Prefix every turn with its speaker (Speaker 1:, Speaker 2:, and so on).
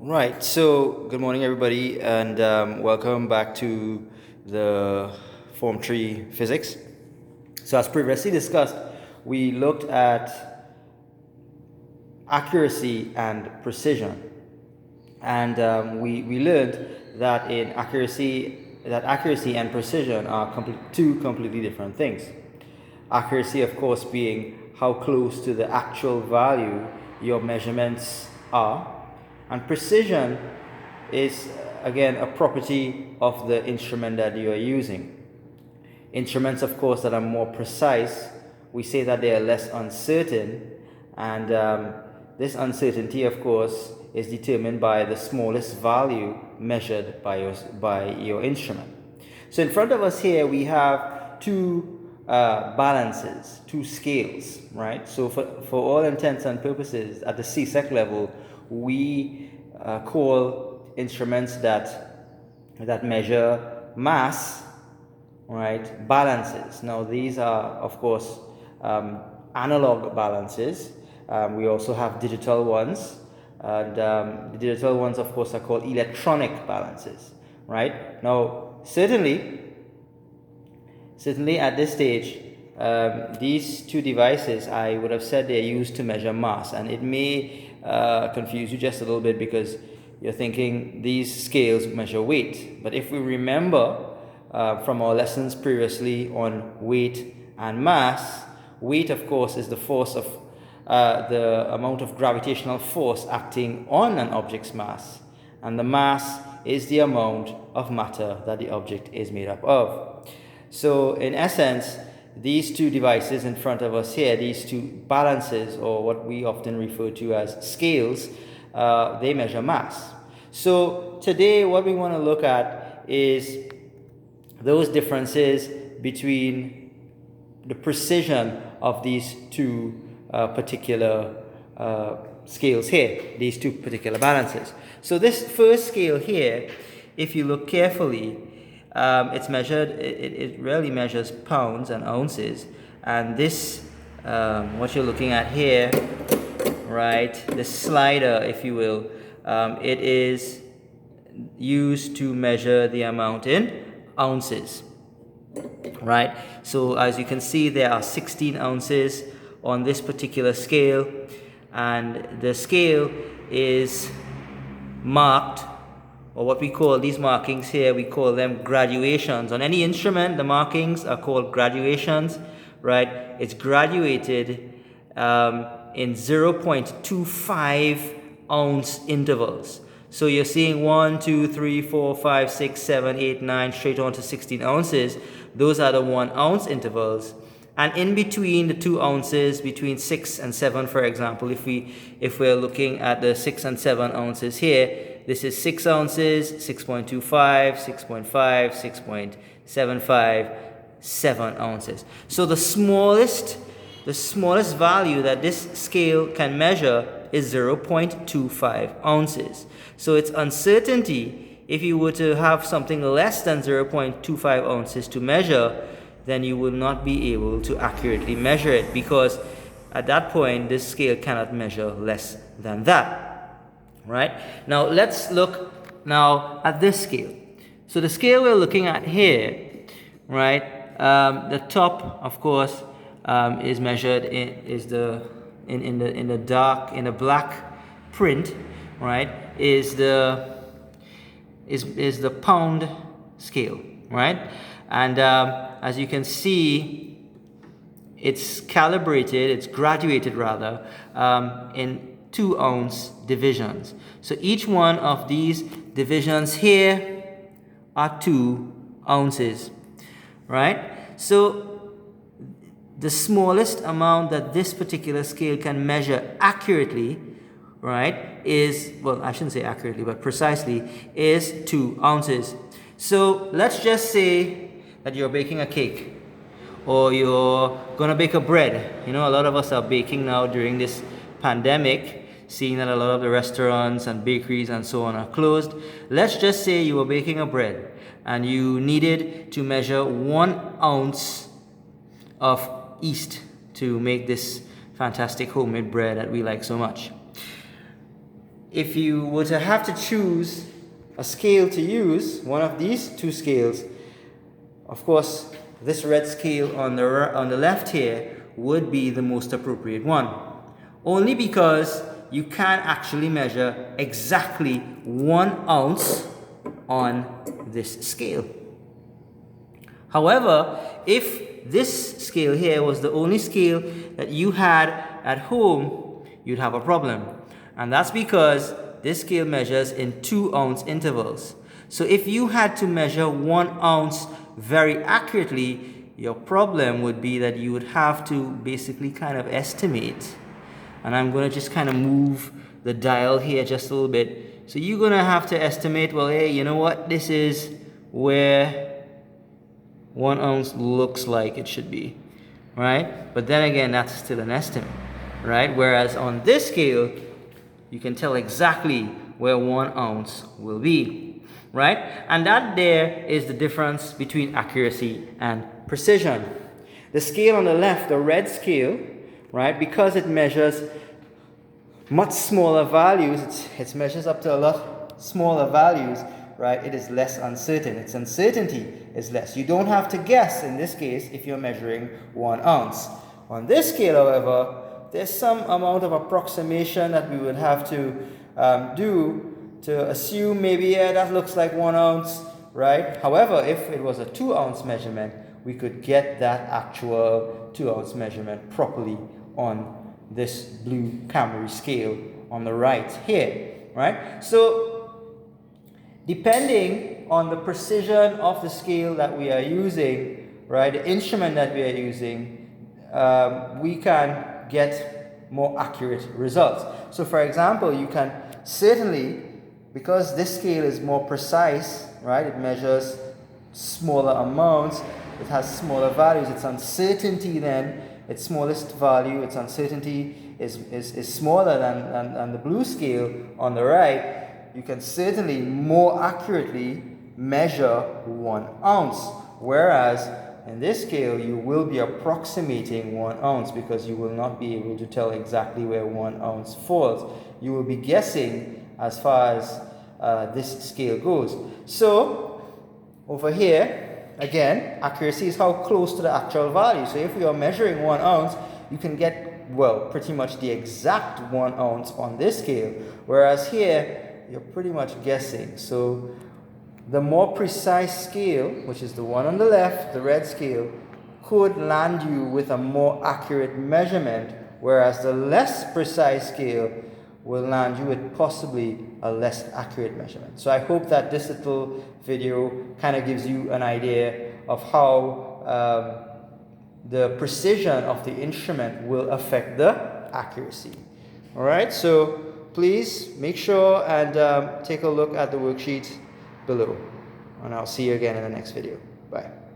Speaker 1: Right, so good morning, everybody, and welcome back to the Form 3 Physics. So, as previously discussed, we looked at accuracy and precision, and we learned that accuracy and precision are two completely different things. Accuracy, of course, being how close to the actual value your measurements are, and precision is again a property of the instrument that you are using. Instruments, of course, that are more precise, we say that they are less uncertain, and this uncertainty, of course, is determined by the smallest value measured by your instrument. So in front of us here we have two balances, two scales, right? So for all intents and purposes, at the CSEC level, we call instruments that measure mass, right, balances. Now these are, of course, analog balances. We also have digital ones, and the digital ones, of course, are called electronic balances, right? Now certainly at this stage, these two devices, I would have said they're used to measure mass, and it may confuse you just a little bit because you're thinking these scales measure weight. But if we remember from our lessons previously on weight and mass, weight, of course, is the force of the amount of gravitational force acting on an object's mass, and the mass is the amount of matter that the object is made up of. So in essence, these two devices in front of us here, these two balances, or what we often refer to as scales, they measure mass. So today what we want to look at is those differences between the precision of these two particular scales here, these two particular balances. So this first scale here, if you look carefully, it's measured, it really measures pounds and ounces, and this, what you're looking at here, right, the slider, if you will, it is used to measure the amount in ounces, right? So as you can see, there are 16 ounces on this particular scale, and the scale is marked, or what we call these markings here, we call them graduations. On any instrument, the markings are called graduations, right? It's graduated in 0.25 ounce intervals. So you're seeing 1, 2, 3, 4, 5, 6, 7, 8, 9, straight on to 16 ounces. Those are the 1 ounce intervals. And in between the 2 ounces, between 6 and 7, for example, if we're looking at the 6 and 7 ounces here, this is 6 ounces, 6.25, 6.5, 6.75, 7 ounces. So the smallest value that this scale can measure is 0.25 ounces. So its uncertainty, if you were to have something less than 0.25 ounces to measure, then you will not be able to accurately measure it, because at that point this scale cannot measure less than that. Right? Now let's look now at this scale. So the scale we're looking at here, right? The top, of course, is measured in the black print, right? Is the pound scale, right? And as you can see, it's calibrated, it's graduated rather, in 2 ounce divisions. So each one of these divisions here are 2 ounces, right? So the smallest amount that this particular scale can measure accurately, right, is, well, I shouldn't say accurately, but precisely, is 2 ounces. So let's just say that you're baking a cake, or you're gonna bake a bread. You know, a lot of us are baking now during this pandemic, seeing that a lot of the restaurants and bakeries and so on are closed. Let's just say you were baking a bread and you needed to measure 1 ounce of yeast to make this fantastic homemade bread that we like so much. if you were to have to choose a scale to use, one of these two scales, of course, this red scale on the left here would be the most appropriate one. Only because you can actually measure exactly 1 ounce on this scale. However, if this scale here was the only scale that you had at home, you'd have a problem. And that's because this scale measures in 2 ounce intervals. So if you had to measure 1 ounce very accurately, your problem would be that you would have to basically kind of estimate. And I'm going to just kind of move the dial here just a little bit. So you're going to have to estimate, well, hey, you know what? This is where 1 ounce looks like it should be, right? But then again, that's still an estimate, right? Whereas on this scale, you can tell exactly where 1 ounce will be, right? And that there is the difference between accuracy and precision. The scale on the left, the red scale, right, because it measures much smaller values, it measures up to a lot smaller values, right? It is less uncertain. Its uncertainty is less. You don't have to guess in this case if you're measuring 1 ounce. On this scale, however, there's some amount of approximation that we would have to do to assume maybe, yeah, that looks like 1 ounce, right? However, if it was a 2 ounce measurement, we could get that actual 2 ounce measurement properly on this blue Camry scale on the right here, right? So depending on the precision of the scale that we are using, right, the instrument that we are using, we can get more accurate results. So for example, you can certainly, because this scale is more precise, right, it measures smaller amounts, it has smaller values, its uncertainty then, its smallest value, its uncertainty is smaller than the blue scale on the right. You can certainly more accurately measure 1 ounce, whereas in this scale you will be approximating 1 ounce because you will not be able to tell exactly where 1 ounce falls. You will be guessing as far as this scale goes. So over here, again, accuracy is how close to the actual value. So if you are measuring 1 ounce, you can get, well, pretty much the exact 1 ounce on this scale. Whereas here, you're pretty much guessing. So the more precise scale, which is the one on the left, the red scale, could land you with a more accurate measurement, whereas the less precise scale will land you with possibly a less accurate measurement. So I hope that this little video kind of gives you an idea of how the precision of the instrument will affect the accuracy. All right, so please make sure and take a look at the worksheet below. And I'll see you again in the next video. Bye.